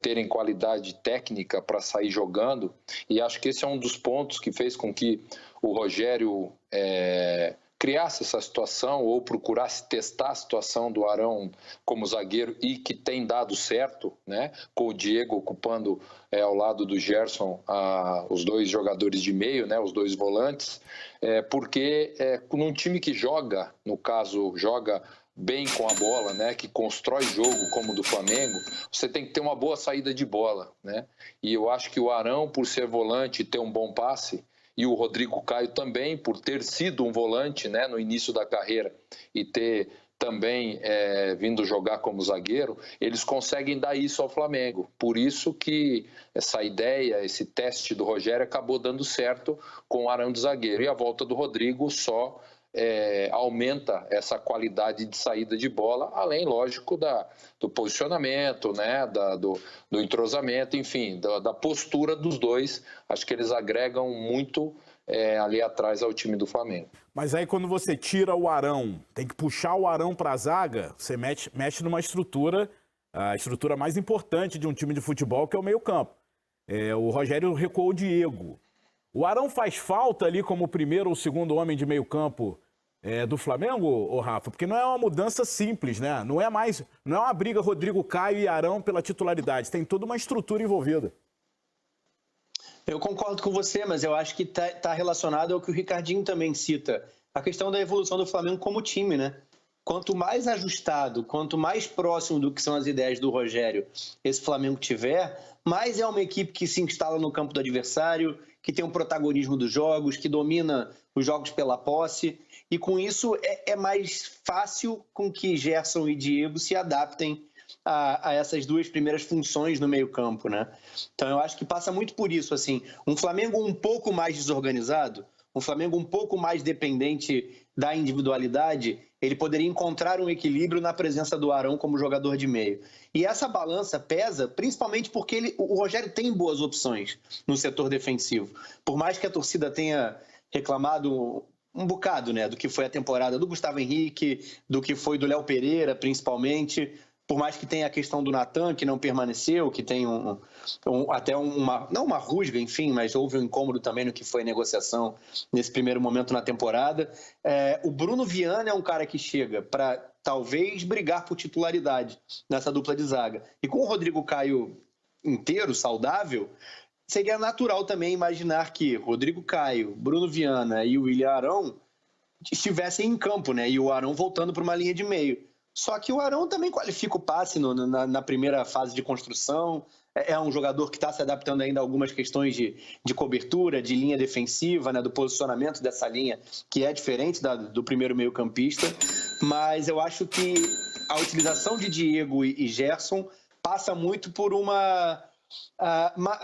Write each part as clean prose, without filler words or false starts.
terem qualidade técnica para sair jogando, e acho que esse é um dos pontos que fez com que o Rogério criasse essa situação ou procurasse testar a situação do Arão como zagueiro e que tem dado certo, né? Com o Diego ocupando ao lado do Gerson os dois jogadores de meio, né? Os dois volantes, porque num time que joga, no caso, joga bem com a bola, né, que constrói jogo como o do Flamengo, você tem que ter uma boa saída de bola, né? E eu acho que o Arão, por ser volante e ter um bom passe, e o Rodrigo Caio também, por ter sido um volante, né, no início da carreira e ter também vindo jogar como zagueiro, eles conseguem dar isso ao Flamengo. Por isso que essa ideia, esse teste do Rogério acabou dando certo com o Arão de zagueiro. E a volta do Rodrigo só aumenta essa qualidade de saída de bola, além, lógico, do posicionamento, né, do entrosamento, enfim, da postura dos dois. Acho que eles agregam muito ali atrás ao time do Flamengo. Mas aí quando você tira o Arão, tem que puxar o Arão para a zaga, você mexe numa estrutura, a estrutura mais importante de um time de futebol, que é o meio-campo. O Rogério recuou o Diego. O Arão faz falta ali como o primeiro ou segundo homem de meio-campo do Flamengo, ô Rafa? Porque não é uma mudança simples, né? Não é uma briga Rodrigo Caio e Arão pela titularidade. Tem toda uma estrutura envolvida. Eu concordo com você, mas eu acho que está relacionado ao que o Ricardinho também cita. A questão da evolução do Flamengo como time, né? Quanto mais ajustado, quanto mais próximo do que são as ideias do Rogério esse Flamengo tiver, mais é uma equipe que se instala no campo do adversário, que tem um protagonismo dos jogos, que domina os jogos pela posse. E com isso é mais fácil com que Gerson e Diego se adaptem a essas duas primeiras funções no meio-campo, né? Então eu acho que passa muito por isso, assim, um Flamengo um pouco mais desorganizado, um Flamengo um pouco mais dependente da individualidade, ele poderia encontrar um equilíbrio na presença do Arão como jogador de meio. E essa balança pesa principalmente porque o Rogério tem boas opções no setor defensivo. Por mais que a torcida tenha reclamado um bocado, né, do que foi a temporada do Gustavo Henrique, do que foi do Léo Pereira, principalmente, por mais que tenha a questão do Natan, que não permaneceu, que tem não uma rusga, enfim, mas houve um incômodo também no que foi a negociação nesse primeiro momento na temporada. O Bruno Viana é um cara que chega para talvez brigar por titularidade nessa dupla de zaga. E com o Rodrigo Caio inteiro, saudável, seria natural também imaginar que Rodrigo Caio, Bruno Viana e o William Arão estivessem em campo, né? E o Arão voltando para uma linha de meio. Só que o Arão também qualifica o passe na primeira fase de construção. É um jogador que está se adaptando ainda a algumas questões de cobertura, de linha defensiva, né, do posicionamento dessa linha, que é diferente do primeiro meio-campista. Mas eu acho que a utilização de Diego e Gerson passa muito por uma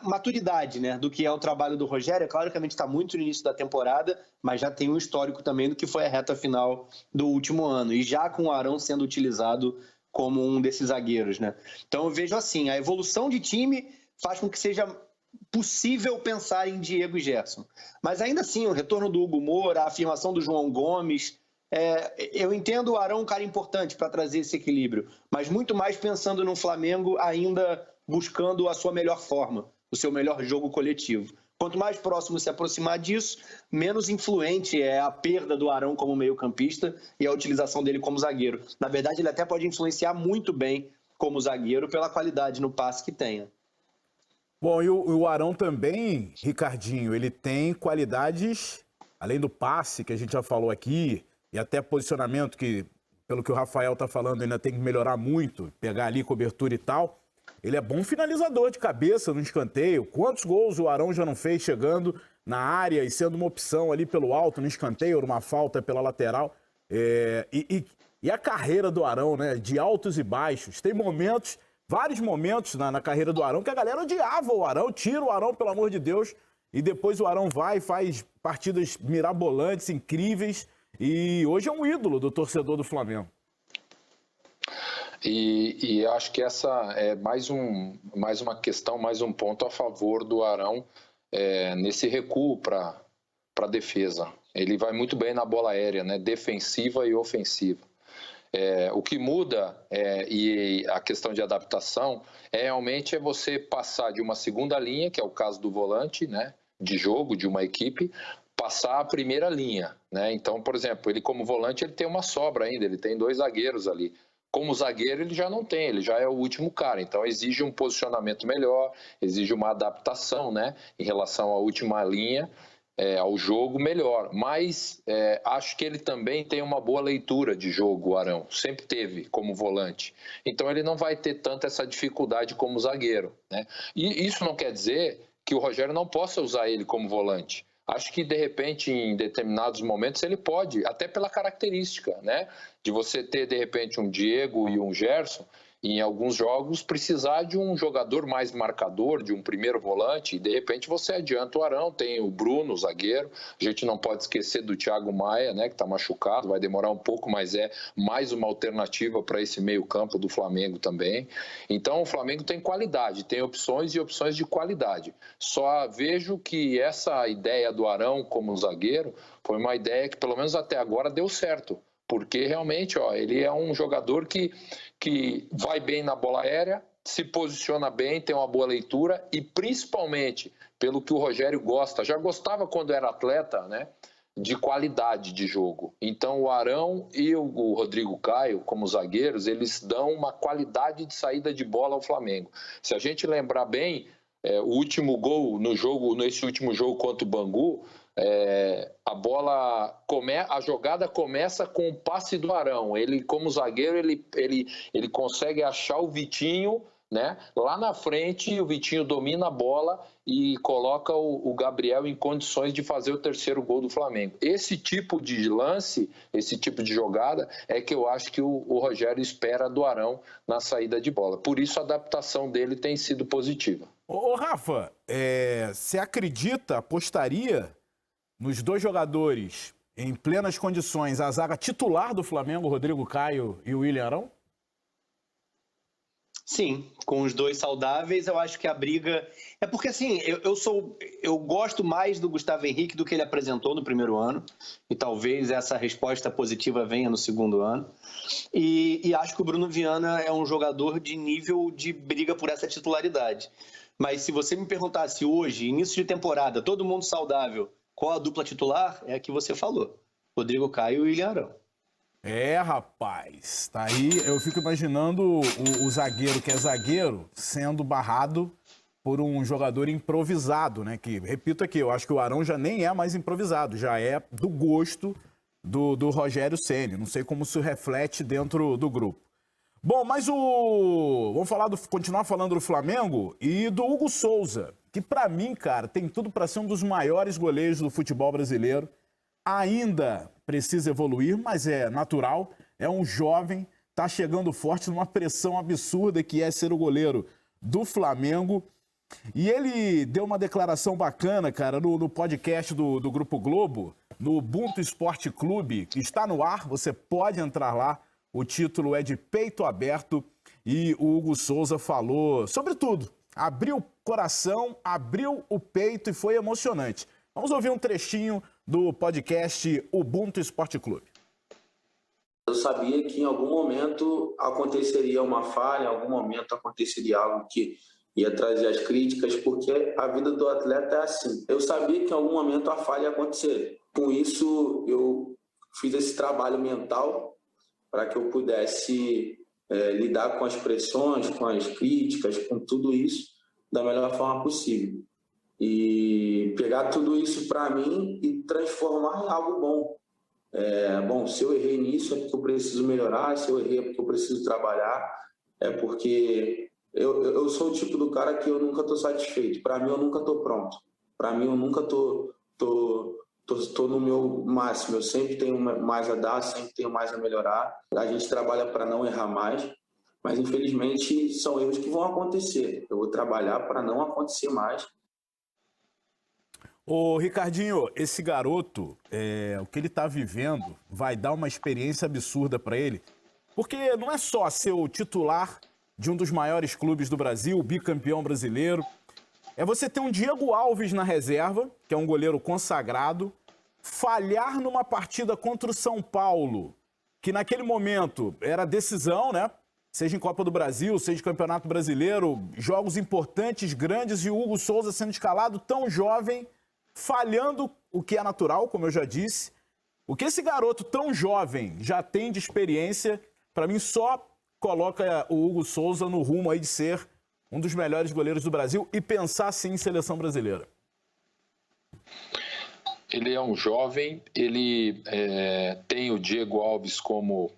maturidade, né, do que é o trabalho do Rogério. É claro que a gente está muito no início da temporada, mas já tem um histórico também do que foi a reta final do último ano, e já com o Arão sendo utilizado como um desses zagueiros, né? Então eu vejo assim, a evolução de time faz com que seja possível pensar em Diego e Gerson, mas ainda assim o retorno do Hugo Moura, a afirmação do João Gomes, eu entendo o Arão um cara importante para trazer esse equilíbrio, mas muito mais pensando no Flamengo ainda buscando a sua melhor forma, o seu melhor jogo coletivo. Quanto mais próximo se aproximar disso, menos influente é a perda do Arão como meio-campista e a utilização dele como zagueiro. Na verdade, ele até pode influenciar muito bem como zagueiro pela qualidade no passe que tenha. Bom, e o Arão também, Ricardinho, ele tem qualidades, além do passe, que a gente já falou aqui, e até posicionamento, que, pelo que o Rafael está falando, ainda tem que melhorar muito, pegar ali cobertura e tal. Ele é bom finalizador de cabeça no escanteio. Quantos gols o Arão já não fez chegando na área e sendo uma opção ali pelo alto no escanteio, numa falta pela lateral? E a carreira do Arão, né? De altos e baixos. Tem momentos, vários momentos na carreira do Arão que a galera odiava o Arão. Tira o Arão, pelo amor de Deus. E depois o Arão vai e faz partidas mirabolantes, incríveis. E hoje é um ídolo do torcedor do Flamengo. E acho que essa é mais uma questão, mais um ponto a favor do Arão nesse recuo para a defesa. Ele vai muito bem na bola aérea, né? Defensiva e ofensiva. O que muda e a questão de adaptação realmente você passar de uma segunda linha, que é o caso do volante, né, de jogo de uma equipe, passar a primeira linha, né? Então, por exemplo, ele como volante ele tem uma sobra ainda, ele tem 2 zagueiros ali. Como zagueiro ele já não tem, ele já é o último cara, então exige um posicionamento melhor, exige uma adaptação, né, em relação à última linha, ao jogo melhor. Mas acho que ele também tem uma boa leitura de jogo, o Arão, sempre teve como volante. Então ele não vai ter tanta essa dificuldade como zagueiro, né? E isso não quer dizer que o Rogério não possa usar ele como volante. Acho que, de repente, em determinados momentos, ele pode, até pela característica, né? De você ter, de repente, um Diego e um Gerson, e em alguns jogos, precisar de um jogador mais marcador, de um primeiro volante, e, de repente, você adianta o Arão, tem o Bruno, o zagueiro, a gente não pode esquecer do Thiago Maia, né? Que está machucado, vai demorar um pouco, mas é mais uma alternativa para esse meio-campo do Flamengo também. Então, o Flamengo tem qualidade, tem opções e opções de qualidade. Só vejo que essa ideia do Arão como zagueiro foi uma ideia que, pelo menos até agora, deu certo. Porque realmente ele é um jogador que vai bem na bola aérea, se posiciona bem, tem uma boa leitura e, principalmente, pelo que o Rogério gosta, já gostava quando era atleta, né? De qualidade de jogo. Então o Arão e o Rodrigo Caio, como zagueiros, eles dão uma qualidade de saída de bola ao Flamengo. Se a gente lembrar bem, o último gol nesse último jogo contra o Bangu, a jogada começa com o passe do Arão. Ele, como zagueiro, ele consegue achar o Vitinho, né, lá na frente, o Vitinho domina a bola e coloca o Gabriel em condições de fazer o terceiro gol do Flamengo. Esse tipo de lance, esse tipo de jogada é que eu acho que o Rogério espera do Arão na saída de bola. Por isso a adaptação dele tem sido positiva. Ô Rafa, você acredita, apostaria nos 2 jogadores em plenas condições, a zaga titular do Flamengo, Rodrigo Caio e o William Arão? Sim, com os 2 saudáveis, eu acho que a briga... É porque, assim, eu gosto mais do Gustavo Henrique do que ele apresentou no primeiro ano, e talvez essa resposta positiva venha no segundo ano. E acho que o Bruno Viana é um jogador de nível de briga por essa titularidade. Mas se você me perguntasse hoje, início de temporada, todo mundo saudável, qual a dupla titular? É a que você falou, Rodrigo Caio e William Arão. Rapaz, tá aí, eu fico imaginando o zagueiro que é zagueiro sendo barrado por um jogador improvisado, né? Que, repito aqui, eu acho que o Arão já nem é mais improvisado, já é do gosto do Rogério Ceni. Não sei como isso reflete dentro do grupo. Bom, mas vamos continuar falando do Flamengo e do Hugo Souza, que pra mim, cara, tem tudo pra ser um dos maiores goleiros do futebol brasileiro. Ainda precisa evoluir, mas é natural, é um jovem, tá chegando forte numa pressão absurda que é ser o goleiro do Flamengo. E ele deu uma declaração bacana, cara, no podcast do Grupo Globo, no Ubuntu Esporte Clube, que está no ar, você pode entrar lá, o título é de Peito Aberto, e o Hugo Souza falou sobre tudo, abriu o coração, abriu o peito e foi emocionante. Vamos ouvir um trechinho do podcast Ubuntu Esporte Clube. Eu sabia que em algum momento aconteceria uma falha, em algum momento aconteceria algo que ia trazer as críticas, porque a vida do atleta é assim. Eu sabia que em algum momento a falha ia acontecer. Com isso, eu fiz esse trabalho mental para que eu pudesse lidar com as pressões, com as críticas, com tudo isso da melhor forma possível. E pegar tudo isso para mim e transformar em algo bom. Bom, se eu errei nisso é porque eu preciso melhorar, se eu errei é porque eu preciso trabalhar, é porque eu sou o tipo do cara que eu nunca estou satisfeito. Para mim, eu nunca estou pronto. Para mim, eu nunca estou no meu máximo. Eu sempre tenho mais a dar, sempre tenho mais a melhorar. A gente trabalha para não errar mais, mas infelizmente são erros que vão acontecer. Eu vou trabalhar para não acontecer mais. Ô, Ricardinho, esse garoto, o que ele tá vivendo vai dar uma experiência absurda para ele, porque não é só ser o titular de um dos maiores clubes do Brasil, o bicampeão brasileiro, é você ter um Diego Alves na reserva, que é um goleiro consagrado, falhar numa partida contra o São Paulo que naquele momento era decisão, né? Seja em Copa do Brasil, seja em Campeonato Brasileiro, jogos importantes, grandes, e o Hugo Souza sendo escalado tão jovem, falhando o que é natural, como eu já disse. O que esse garoto tão jovem já tem de experiência, para mim só coloca o Hugo Souza no rumo aí de ser um dos melhores goleiros do Brasil e pensar sim em seleção brasileira. Ele é um jovem, ele tem o Diego Alves como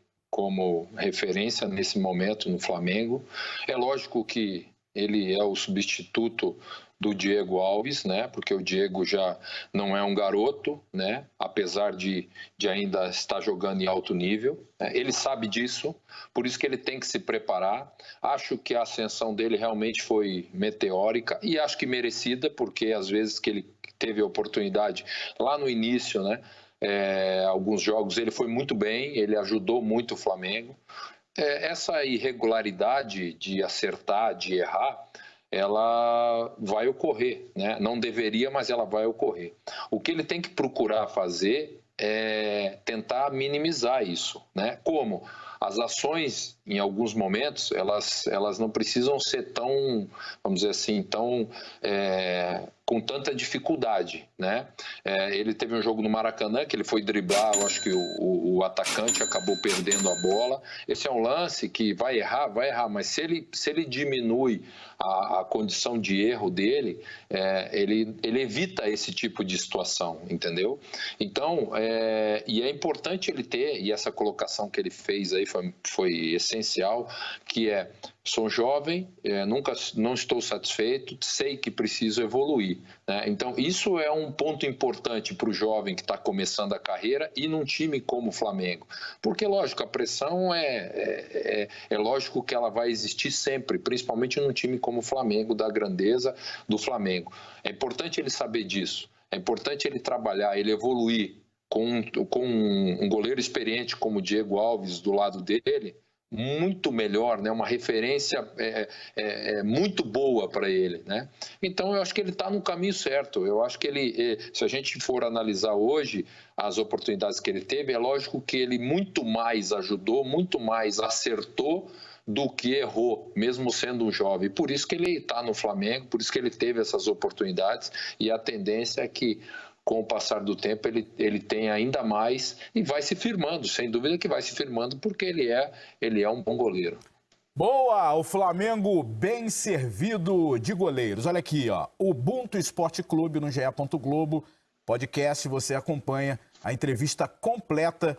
referência nesse momento no Flamengo. É lógico que ele é o substituto do Diego Alves, né? Porque o Diego já não é um garoto, né? Apesar de ainda estar jogando em alto nível. Né? Ele sabe disso, por isso que ele tem que se preparar. Acho que a ascensão dele realmente foi meteórica e acho que merecida, porque às vezes que ele teve a oportunidade lá no início, né? Alguns jogos ele foi muito bem, ele ajudou muito o Flamengo. Essa irregularidade de acertar, de errar, ela vai ocorrer, né? Não deveria, mas ela vai ocorrer. O que ele tem que procurar fazer é tentar minimizar isso, né? Como? As ações, em alguns momentos, elas não precisam ser tão, vamos dizer assim, com tanta dificuldade, né? Ele teve um jogo no Maracanã que ele foi driblar, eu acho que o atacante acabou perdendo a bola. Esse é um lance que vai errar, mas se ele diminui a condição de erro dele, ele evita esse tipo de situação, entendeu? Então, e é importante ele ter, e essa colocação que ele fez aí foi essencial, que sou jovem, não estou satisfeito, sei que preciso evoluir. Né? Então, isso é um ponto importante para o jovem que está começando a carreira e num time como o Flamengo. Porque, lógico, a pressão é lógico que ela vai existir sempre, principalmente num time como o Flamengo, da grandeza do Flamengo. É importante ele saber disso, é importante ele trabalhar, ele evoluir com um goleiro experiente como o Diego Alves do lado dele, muito melhor, né? Uma referência muito boa para ele, né? Então eu acho que ele está no caminho certo. Eu acho que se a gente for analisar hoje as oportunidades que ele teve, é lógico que ele muito mais ajudou, muito mais acertou do que errou, mesmo sendo um jovem. Por isso que ele está no Flamengo, por isso que ele teve essas oportunidades, e a tendência é que com o passar do tempo, ele tem ainda mais e vai se firmando, sem dúvida que vai se firmando, porque ele é um bom goleiro. Boa! O Flamengo bem servido de goleiros. Olha aqui, ó, Ubuntu Esporte Clube no GE. Globo, podcast, você acompanha a entrevista completa